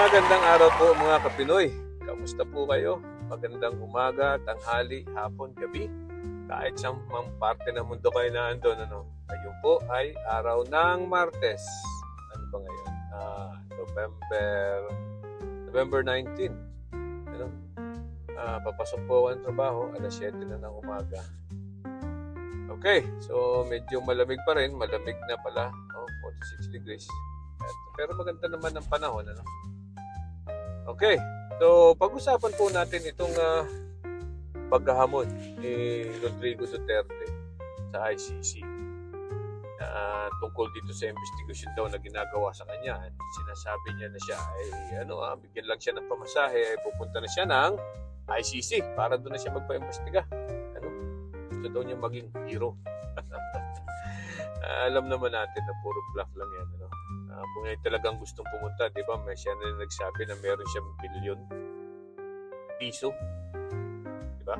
Magandang araw po mga Kapinoy. Kamusta po kayo? Magandang umaga, tanghali, hapon, gabi. Kahit sa mang parte ng mundo kayo na andun, Ngayon po ay araw ng Martes. Ano ba ngayon? November 19. Papasok po ako ng trabaho, alas 7 na ng umaga. Okay, so medyo malamig pa rin. Malamig na pala. 46 degrees. Pero maganda naman ang panahon, Okay, so pag-usapan po natin itong paghahamon ni Rodrigo Duterte sa ICC. Tungkol dito sa investigation daw na ginagawa sa kanya. Sinasabi niya na siya ay bigyan lang siya ng pamasahe, pupunta na siya ng ICC para doon na siya magpa-imbestiga. Gusto daw niya maging hero. Alam naman natin na puro bluff lang yan. Kung talagang gustong pumunta, di ba, may siya na nagsabi na meron siyang bilyon piso. Di ba?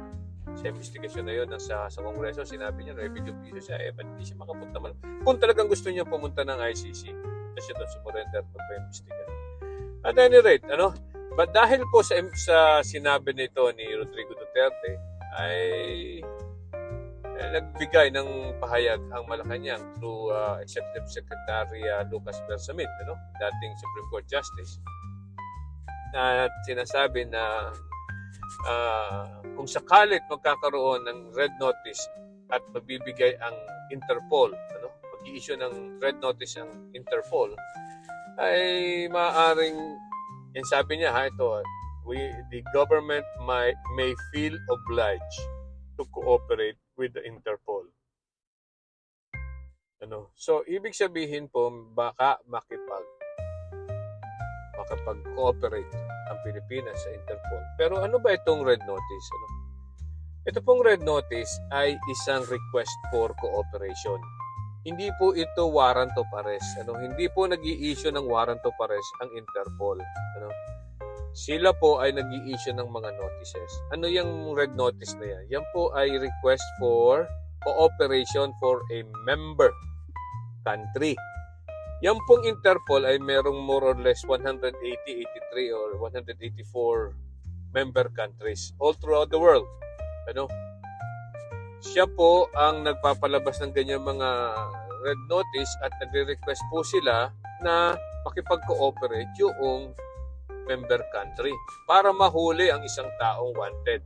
Sa investigation na yun, sa Kongreso, sinabi niya, may bilyon piso siya. Ba't hindi siya makapunta man? Kung talagang gusto niya pumunta ng ICC, na siya doon sumurrender magpa-investiga. At any rate, But dahil po sa sinabi nito ni Rodrigo Duterte, ay nagbigay ng pahayag ang Malacanang through Executive Secretary Lucas Bersamin, dating Supreme Court Justice, na sinasabi na kung sakalit magkakaroon ng red notice at mabibigay ang Interpol, mag-i-issue ng red notice ang Interpol, ay maaaring, yan sabi niya, the government may feel obliged to cooperate with the Interpol. So, ibig sabihin po, baka makapag-cooperate ang Pilipinas sa Interpol. Pero ano ba itong red notice? Ito pong red notice ay isang request for cooperation. Hindi po ito warrant of arrest. Hindi po nag-i-issue ng warrant of arrest ang Interpol. Sila po ay nag-i-issue ng mga notices. Ano yung red notice na yan? Yan po ay request for cooperation for a member country. Yan pong Interpol ay merong more or less 180, 83 or 184 member countries all throughout the world. Siya po ang nagpapalabas ng ganyan mga red notice at nagre-request po sila na makipag-cooperate yung member country para mahuli ang isang taong wanted.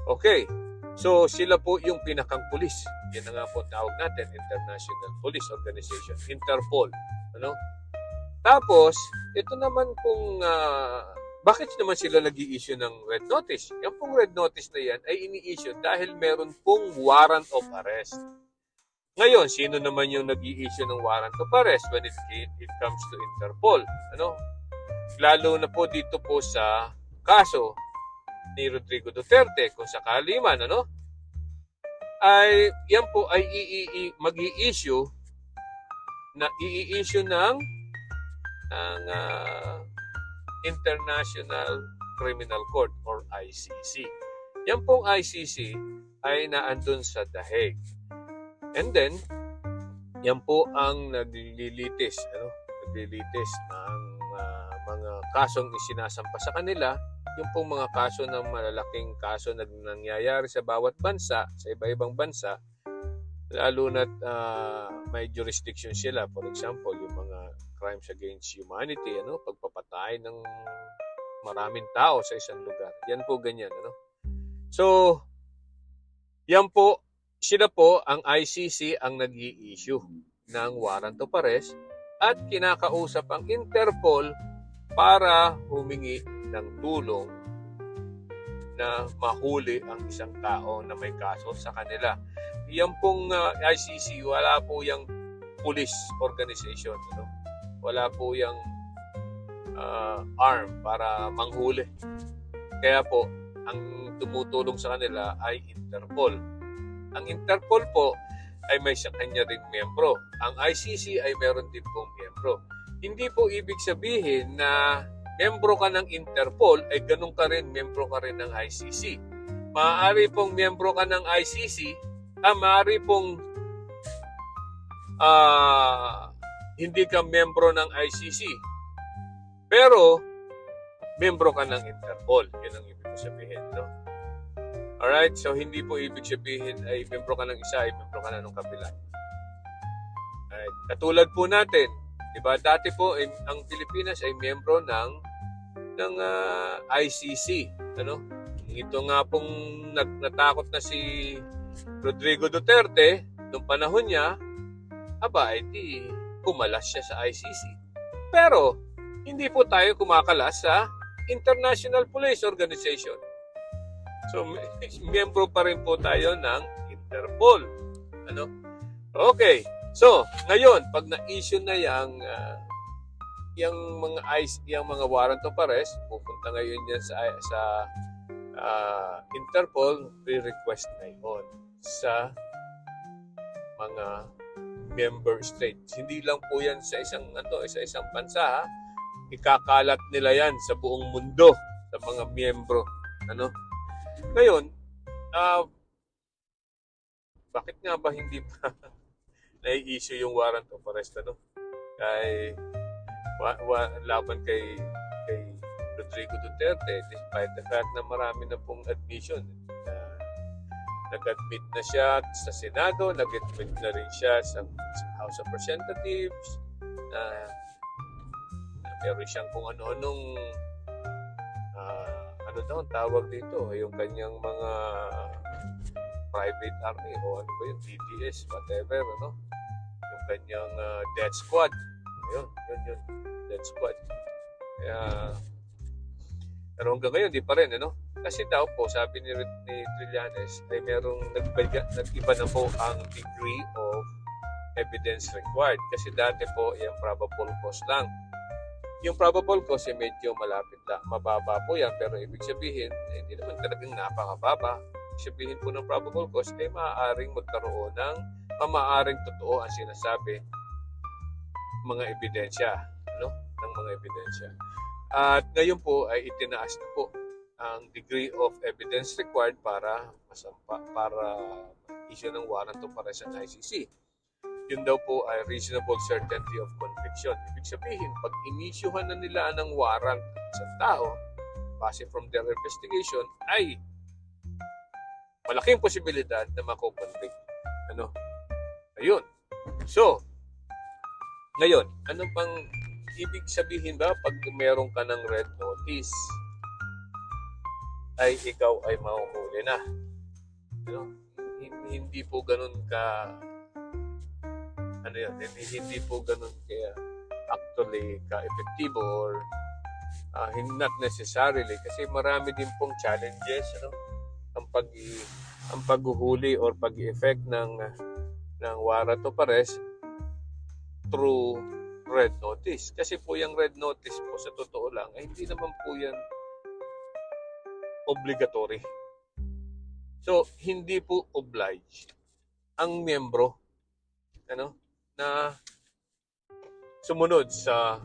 Okay. So, sila po yung pinakang pulis. Yan na nga po tawag natin, International Police Organization, Interpol. Tapos, ito naman pong bakit naman sila nag-i-issue ng red notice? Yan pong red notice na yan ay ini-issue dahil meron pong warrant of arrest. Ngayon, sino naman yung nag-i-issue ng warrant of arrest when it comes to Interpol? Lalo na po dito po sa kaso ni Rodrigo Duterte, kung sakali man, ay yan po ay mag-i-issue ng International Criminal Court or ICC. Yan pong ICC ay naandun sa The Hague. And then, yan po ang naglilitis ng mga kasong isinasampa sa kanila, yung pong mga kaso ng malalaking kaso na nangyayari sa bawat bansa, sa iba-ibang bansa, lalo na't may jurisdiction sila. For example, yung mga crimes against humanity, pagpapatay ng maraming tao sa isang lugar. Yan po ganyan, So, yan po, sila po, ang ICC ang nag-i-issue ng warrant of arrest at kinakausap ang Interpol para humingi ng tulong na mahuli ang isang tao na may kaso sa kanila. Yan pong ICC, wala po yung police organization. Wala po yung arm para manghuli. Kaya po, ang tumutulong sa kanila ay Interpol. Ang Interpol po ay may sa kanya rin miyembro. Ang ICC ay meron din pong miyembro. Hindi po ibig sabihin na miyembro ka ng Interpol ay ganun ka rin, miyembro ka rin ng ICC. Maaari pong miyembro ka ng ICC, maaari pong hindi ka miyembro ng ICC. Pero, membro ka ng Interpol. Yun ang ibig sabihin, no? Alright, so hindi po ibig sabihin ay membro ka ng isa, ay membro ka na ng kabila. Alright, katulad po natin, di ba, dati po ang Pilipinas ay membro ng ICC, ano? Ito nga pong natakot na si Rodrigo Duterte noong panahon niya, ay di kumalas siya sa ICC. Pero hindi po tayo kumakalas sa International Police Organization. So, miyembro pa rin po tayo ng Interpol. Ano? Okay. So, ngayon, pag na-issue na yung mga warrant of arrest, pupunta ngayon yan sa Interpol, pre-request na yun sa mga member states. Hindi lang po yan sa isang bansa, ha? Ikakalat nila yan sa buong mundo, sa mga miyembro. Ano? Ngayon, bakit nga ba hindi pa nai-issue yung warrant of arrest, ano? Laban kay Rodrigo Duterte, despite the fact na marami na pong admission. Nag-admit na siya sa Senado, nag-admit na rin siya sa House of Representatives, meron siyang kung ano-anong tawag dito, yung kanyang mga private army o ano ba yun, DDS, whatever, ano? Yung kanyang death squad. Ayun, death squad. Kaya, pero hanggang ngayon, di pa rin, ano? Kasi daw po, sabi ni Trillanes, ay merong nag-iba na po ang degree of evidence required. Kasi dati po, yung probable cause lang. Yung probable cause ay medyo mababa po yan, pero ibig sabihin, hindi naman talagang napakababa. Ibig sabihin po ng probable cause ay maaaring magkaroon ng maaaring totoo ang sinasabi mga ebidensya, ano? Ng mga ebidensya. At ngayon po ay itinaas na po ang degree of evidence required para issue ng warrant of arrest ng ICC. Yun daw po ay reasonable certainty of conviction. Ibig sabihin, pag inisyuhan na nila ng warrant sa tao, base from their investigation, ay malaking posibilidad na mako-convict. Ano? Ayun. So, ngayon, ano pang ibig sabihin ba pag meron ka ng red notice, ay ikaw ay mahuhuli na? Ano? Hindi po ganun ka hindi po ganun kaya actually ka-epektibo or not necessarily kasi marami din pong challenges, ano, ang paghuhuli or pag-effect ng warrant of arrest through red notice. Kasi po yung red notice po sa totoo lang ay hindi naman po yan obligatory. So, hindi po obliged ang miyembro, ano, na sumunod sa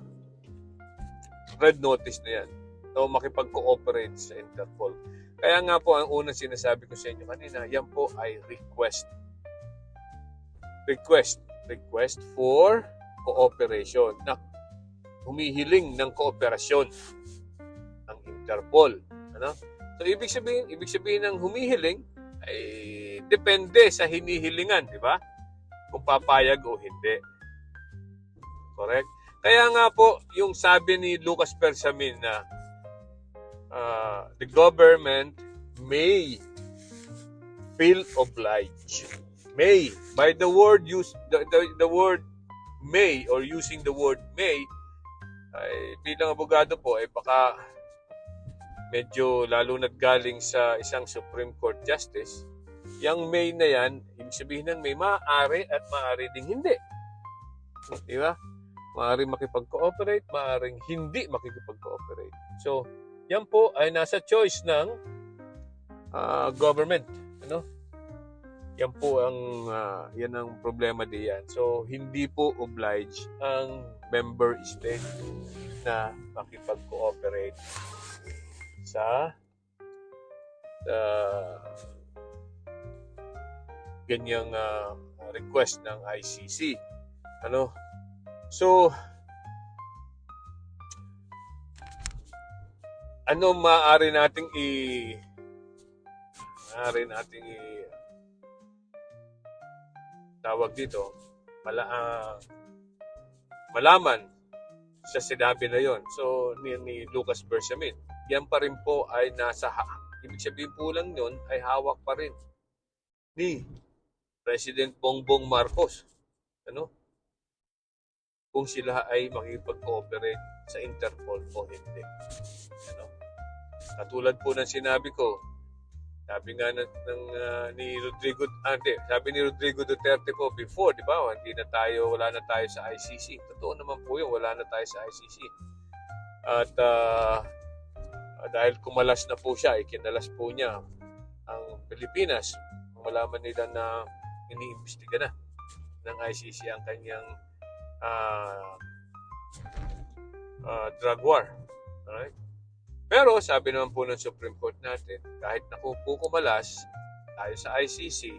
red notice na yan o makipag-cooperate sa Interpol. Kaya nga po, ang unang sinasabi ko sa inyo kanina, yan po ay request for cooperation, na humihiling ng kooperasyon ang Interpol. Ano? So, ibig sabihin ng humihiling ay depende sa hinihilingan, di ba? Kung papayag o hindi. Correct? Kaya nga po, yung sabi ni Lucas Bersamin na the government may feel obliged. May. By the word the word may or using the word may, ay bilang abogado po, ay baka medyo lalo na't galing sa isang Supreme Court Justice, yung may na yan, ibig sabihin ng may maaari at maaari ding hindi. Di ba? Maaari makipag-cooperate, maaaring hindi makikipag-cooperate. So, yan po ay nasa choice ng government. Ano? Yan po yan ang problema diyan. So, hindi po obliged ang member state na makipag-cooperate sa ganyang request ng ICC. Ano? So, ano maaari nating tawag dito, malaman sa sinabi na yon. So, ni Lucas Bersamin, yan pa rin po ay ibig sabihin po lang yun ay hawak pa rin ni President Bongbong Marcos. Ano? Kung sila ay makipag-cooperate sa Interpol o hindi. Ano? Katulad po ng sinabi ko, sabi nga ni Rodrigo Duterte po before, di ba? Wala na tayo sa ICC. Totoo naman po yun, wala na tayo sa ICC. At dahil kumalas na po siya, ikinalas po niya ang Pilipinas, malaman nila na iniimbestiga na ng ICC ang kanyang drug war. Alright? Pero sabi naman po ng Supreme Court natin, kahit kumalas tayo sa ICC,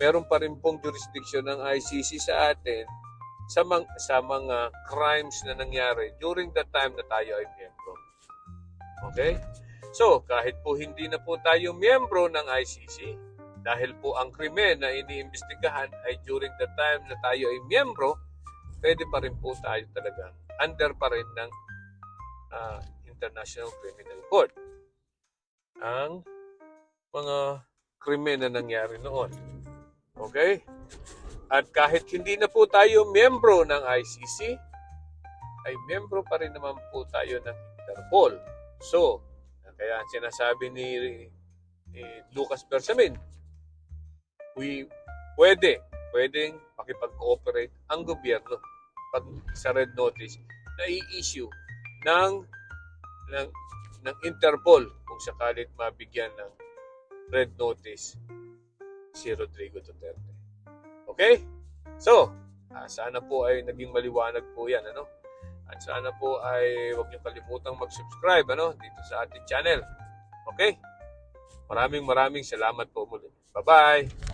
meron pa rin pong jurisdiction ng ICC sa atin sa mga crimes na nangyari during the time na tayo ay miyembro. Okay? So, kahit po hindi na po tayo miyembro ng ICC, dahil po ang krimen na iniimbestigahan ay during the time na tayo ay miyembro, pwede pa rin po tayo talaga under pa rin ng International Criminal Court ang mga krimen na nangyari noon. Okay? At kahit hindi na po tayo miyembro ng ICC, ay miyembro pa rin naman po tayo ng Interpol. So, kaya sinasabi ni Lucas Bersamin, pwedeng makipag-cooperate ang gobyerno pag sa red notice na i-issue ng Interpol kung sakalit mabigyan ng red notice si Rodrigo Duterte. Okay? So, sana po ay naging maliwanag po yan, ano? At sana po ay huwag niyo kalimutang mag-subscribe, dito sa ating channel. Okay? Maraming salamat po muli. Bye-bye!